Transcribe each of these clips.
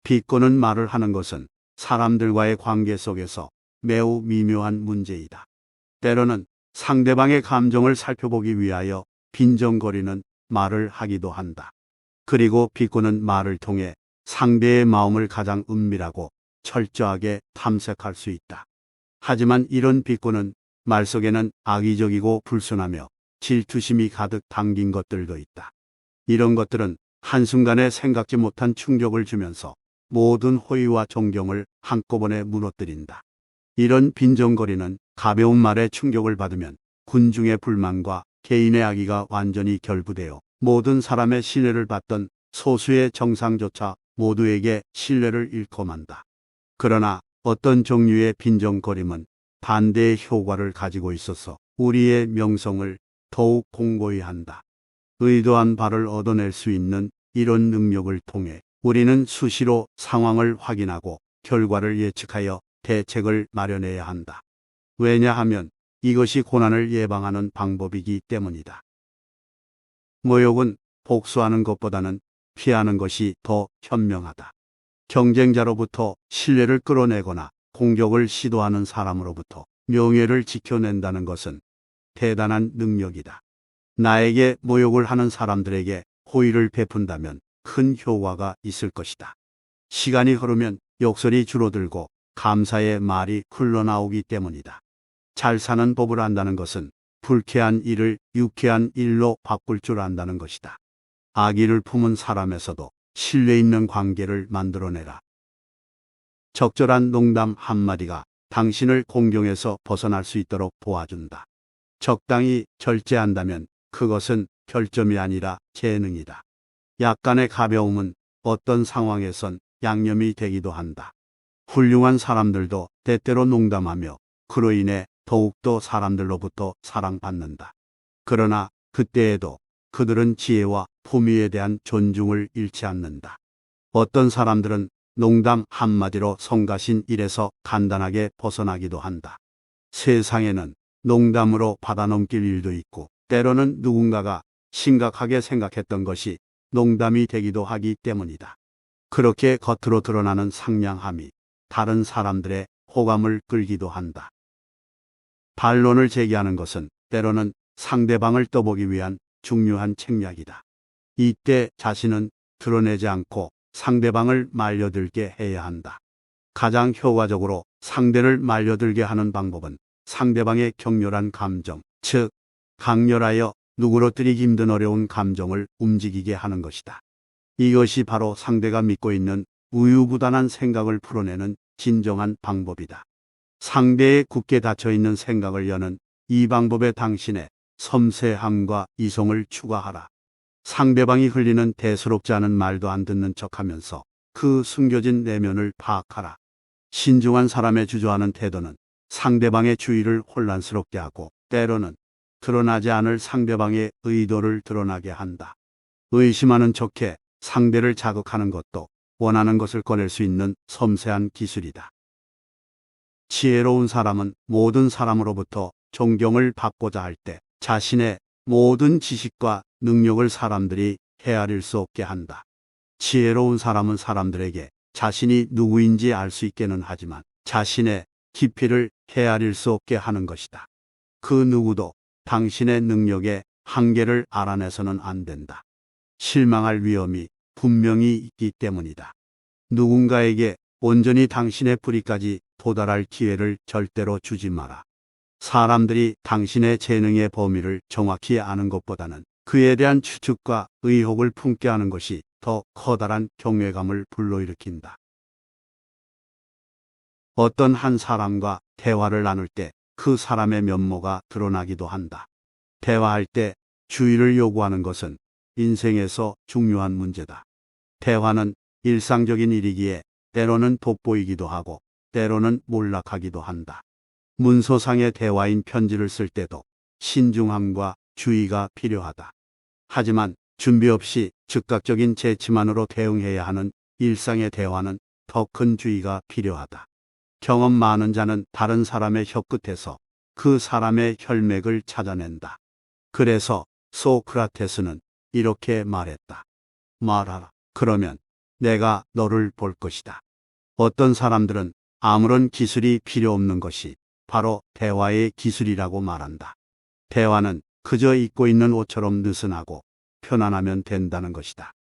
비꼬는 말을 하는 것은 사람들과의 관계 속에서 매우 미묘한 문제이다. 때로는 상대방의 감정을 살펴보기 위하여 빈정거리는 말을 하기도 한다. 그리고 비꼬는 말을 통해 상대의 마음을 가장 은밀하고 철저하게 탐색할 수 있다. 하지만 이런 비꼬는 말 속에는 악의적이고 불순하며 질투심이 가득 담긴 것들도 있다. 이런 것들은 한순간에 생각지 못한 충격을 주면서 모든 호의와 존경을 한꺼번에 무너뜨린다. 이런 빈정거리는 가벼운 말에 충격을 받으면 군중의 불만과 개인의 악의가 완전히 결부되어 모든 사람의 신뢰를 받던 소수의 정상조차 모두에게 신뢰를 잃고 만다. 그러나 어떤 종류의 빈정거림은 반대의 효과를 가지고 있어서 우리의 명성을 더욱 공고히 한다. 의도한 바를 얻어낼 수 있는 이런 능력을 통해 우리는 수시로 상황을 확인하고 결과를 예측하여 대책을 마련해야 한다. 왜냐하면 이것이 고난을 예방하는 방법이기 때문이다. 모욕은 복수하는 것보다는 피하는 것이 더 현명하다. 경쟁자로부터 신뢰를 끌어내거나 공격을 시도하는 사람으로부터 명예를 지켜낸다는 것은 대단한 능력이다. 나에게 모욕을 하는 사람들에게 호의를 베푼다면 큰 효과가 있을 것이다. 시간이 흐르면 욕설이 줄어들고 감사의 말이 흘러나오기 때문이다. 잘 사는 법을 안다는 것은 불쾌한 일을 유쾌한 일로 바꿀 줄 안다는 것이다. 악의를 품은 사람에서도 신뢰 있는 관계를 만들어내라. 적절한 농담 한마디가 당신을 공경에서 벗어날 수 있도록 도와준다. 적당히 절제한다면 그것은 결점이 아니라 재능이다. 약간의 가벼움은 어떤 상황에선 양념이 되기도 한다. 훌륭한 사람들도 때때로 농담하며 그로 인해 더욱더 사람들로부터 사랑받는다. 그러나 그때에도 그들은 지혜와 품위에 대한 존중을 잃지 않는다. 어떤 사람들은 농담 한마디로 성가신 일에서 간단하게 벗어나기도 한다. 세상에는 농담으로 받아넘길 일도 있고 때로는 누군가가 심각하게 생각했던 것이 농담이 되기도 하기 때문이다. 그렇게 겉으로 드러나는 상냥함이 다른 사람들의 호감을 끌기도 한다. 반론을 제기하는 것은 때로는 상대방을 떠보기 위한 중요한 책략이다. 이때 자신은 드러내지 않고 상대방을 말려들게 해야 한다. 가장 효과적으로 상대를 말려들게 하는 방법은 상대방의 격렬한 감정, 즉 강렬하여 누그러뜨리기 힘든 어려운 감정을 움직이게 하는 것이다. 이것이 바로 상대가 믿고 있는 우유부단한 생각을 풀어내는 진정한 방법이다. 상대의 굳게 닫혀있는 생각을 여는 이 방법에 당신의 섬세함과 이성을 추가하라. 상대방이 흘리는 대수롭지 않은 말도 안 듣는 척하면서 그 숨겨진 내면을 파악하라. 신중한 사람의 주저하는 태도는 상대방의 주의를 혼란스럽게 하고 때로는 드러나지 않을 상대방의 의도를 드러나게 한다. 의심하는 척해 상대를 자극하는 것도 원하는 것을 꺼낼 수 있는 섬세한 기술이다. 지혜로운 사람은 모든 사람으로부터 존경을 받고자 할 때 자신의 모든 지식과 능력을 사람들이 헤아릴 수 없게 한다. 지혜로운 사람은 사람들에게 자신이 누구인지 알 수 있게는 하지만 자신의 깊이를 헤아릴 수 없게 하는 것이다. 그 누구도 당신의 능력의 한계를 알아내서는 안 된다. 실망할 위험이 분명히 있기 때문이다. 누군가에게 온전히 당신의 뿌리까지 도달할 기회를 절대로 주지 마라. 사람들이 당신의 재능의 범위를 정확히 아는 것보다는 그에 대한 추측과 의혹을 품게 하는 것이 더 커다란 경외감을 불러일으킨다. 어떤 한 사람과 대화를 나눌 때 그 사람의 면모가 드러나기도 한다. 대화할 때 주의를 요구하는 것은 인생에서 중요한 문제다. 대화는 일상적인 일이기에 때로는 돋보이기도 하고 때로는 몰락하기도 한다. 문서상의 대화인 편지를 쓸 때도 신중함과 주의가 필요하다. 하지만 준비 없이 즉각적인 재치만으로 대응해야 하는 일상의 대화는 더 큰 주의가 필요하다. 경험 많은 자는 다른 사람의 혀끝에서 그 사람의 혈맥을 찾아낸다. 그래서 소크라테스는 이렇게 말했다. 말하라. 그러면 내가 너를 볼 것이다. 어떤 사람들은 아무런 기술이 필요 없는 것이 바로 대화의 기술이라고 말한다. 대화는 그저 입고 있는 옷처럼 느슨하고 편안하면 된다는 것이다.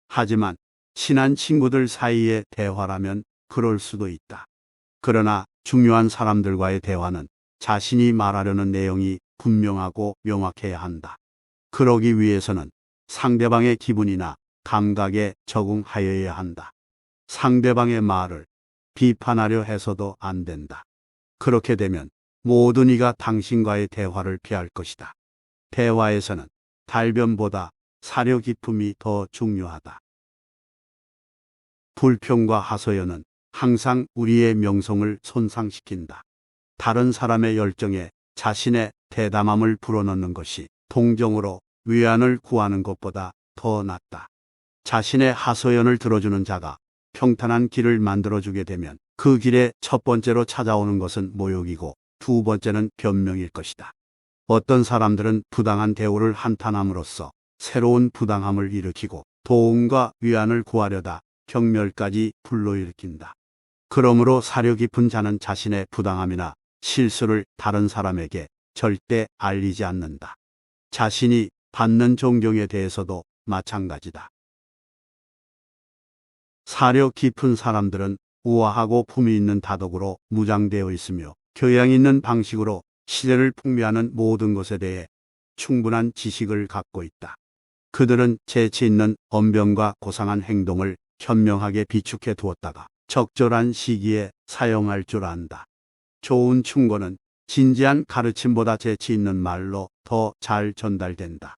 하지만 친한 친구들 사이의 대화라면 그럴 수도 있다. 그러나 중요한 사람들과의 대화는 자신이 말하려는 내용이 분명하고 명확해야 한다. 그러기 위해서는 상대방의 기분이나 감각에 적응하여야 한다. 상대방의 말을 비판하려 해서도 안 된다. 그렇게 되면 모든 이가 당신과의 대화를 피할 것이다. 대화에서는 달변보다 사려 깊음이 더 중요하다. 불평과 하소연은 항상 우리의 명성을 손상시킨다. 다른 사람의 열정에 자신의 대담함을 불어넣는 것이 동정으로 위안을 구하는 것보다 더 낫다. 자신의 하소연을 들어주는 자가 평탄한 길을 만들어주게 되면 그 길에 첫 번째로 찾아오는 것은 모욕이고 두 번째는 변명일 것이다. 어떤 사람들은 부당한 대우를 한탄함으로써 새로운 부당함을 일으키고 도움과 위안을 구하려다 경멸까지 불러일으킨다. 그러므로 사려 깊은 자는 자신의 부당함이나 실수를 다른 사람에게 절대 알리지 않는다. 자신이 받는 존경에 대해서도 마찬가지다. 사려 깊은 사람들은 우아하고 품위 있는 다독으로 무장되어 있으며 교양 있는 방식으로 시대를 풍미하는 모든 것에 대해 충분한 지식을 갖고 있다. 그들은 재치 있는 언변과 고상한 행동을 현명하게 비축해 두었다가 적절한 시기에 사용할 줄 안다. 좋은 충고는 진지한 가르침보다 재치 있는 말로 더 잘 전달된다.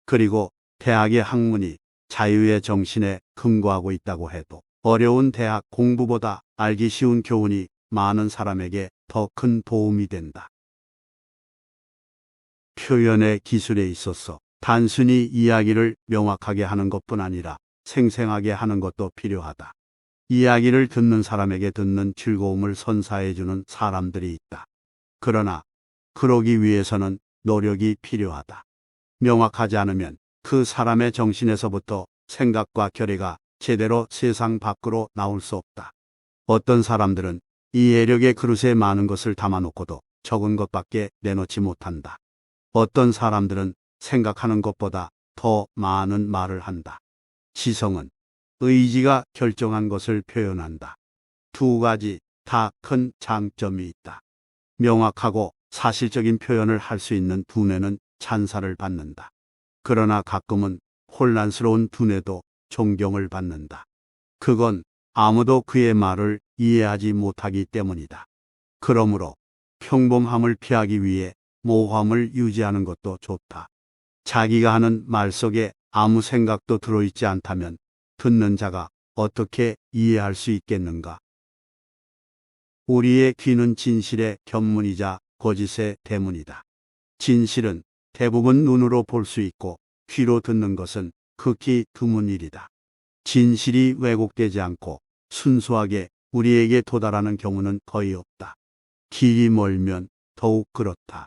그리고 대학의 학문이 자유의 정신에 근거하고 있다고 해도 어려운 대학 공부보다 알기 쉬운 교훈이 많은 사람에게 더 큰 도움이 된다. 표현의 기술에 있어서 단순히 이야기를 명확하게 하는 것뿐 아니라 생생하게 하는 것도 필요하다. 이야기를 듣는 사람에게 듣는 즐거움을 선사해주는 사람들이 있다. 그러나 그러기 위해서는 노력이 필요하다. 명확하지 않으면 그 사람의 정신에서부터 생각과 결의가 제대로 세상 밖으로 나올 수 없다. 어떤 사람들은 이해력의 그릇에 많은 것을 담아놓고도 적은 것밖에 내놓지 못한다. 어떤 사람들은 생각하는 것보다 더 많은 말을 한다. 지성은 의지가 결정한 것을 표현한다. 두 가지 다 큰 장점이 있다. 명확하고 사실적인 표현을 할 수 있는 두뇌는 찬사를 받는다. 그러나 가끔은 혼란스러운 두뇌도 존경을 받는다. 그건 아무도 그의 말을 이해하지 못하기 때문이다. 그러므로 평범함을 피하기 위해 모호함을 유지하는 것도 좋다. 자기가 하는 말 속에 아무 생각도 들어있지 않다면 듣는 자가 어떻게 이해할 수 있겠는가? 우리의 귀는 진실의 견문이자 거짓의 대문이다. 진실은 대부분 눈으로 볼 수 있고 귀로 듣는 것은 극히 드문 일이다. 진실이 왜곡되지 않고 순수하게 우리에게 도달하는 경우는 거의 없다. 길이 멀면 더욱 그렇다.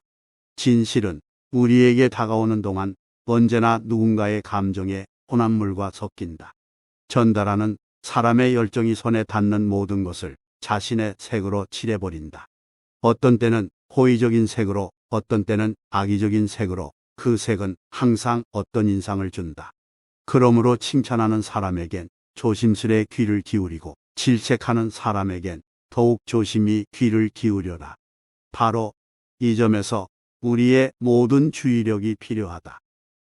진실은 우리에게 다가오는 동안 언제나 누군가의 감정에 혼합물과 섞인다. 전달하는 사람의 열정이 손에 닿는 모든 것을 자신의 색으로 칠해버린다. 어떤 때는 호의적인 색으로, 어떤 때는 악의적인 색으로, 그 색은 항상 어떤 인상을 준다. 그러므로 칭찬하는 사람에겐 조심스레 귀를 기울이고 질책하는 사람에겐 더욱 조심히 귀를 기울여라. 바로 이 점에서 우리의 모든 주의력이 필요하다.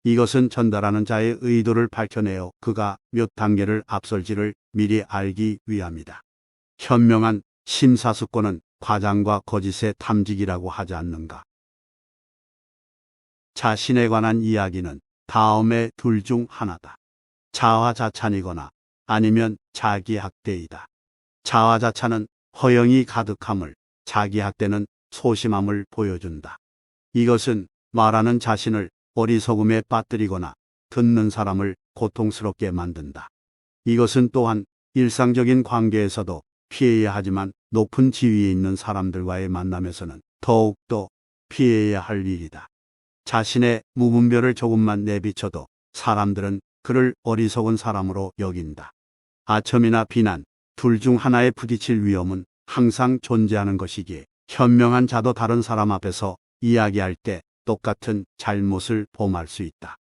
이것은 전달하는 자의 의도를 밝혀내어 그가 몇 단계를 앞설지를 미리 알기 위함이다. 현명한 심사숙고는 과장과 거짓의 탐지기라고 하지 않는가. 자신에 관한 이야기는 다음의 둘 중 하나다. 자화자찬이거나 아니면 자기학대이다. 자화자찬은 허영이 가득함을, 자기학대는 소심함을 보여준다. 이것은 말하는 자신을 어리석음에 빠뜨리거나 듣는 사람을 고통스럽게 만든다. 이것은 또한 일상적인 관계에서도 피해야 하지만 높은 지위에 있는 사람들과의 만남에서는 더욱더 피해야 할 일이다. 자신의 무분별을 조금만 내비쳐도 사람들은 그를 어리석은 사람으로 여긴다. 아첨이나 비난, 둘 중 하나에 부딪힐 위험은 항상 존재하는 것이기에 현명한 자도 다른 사람 앞에서 이야기할 때 똑같은 잘못을 범할 수 있다.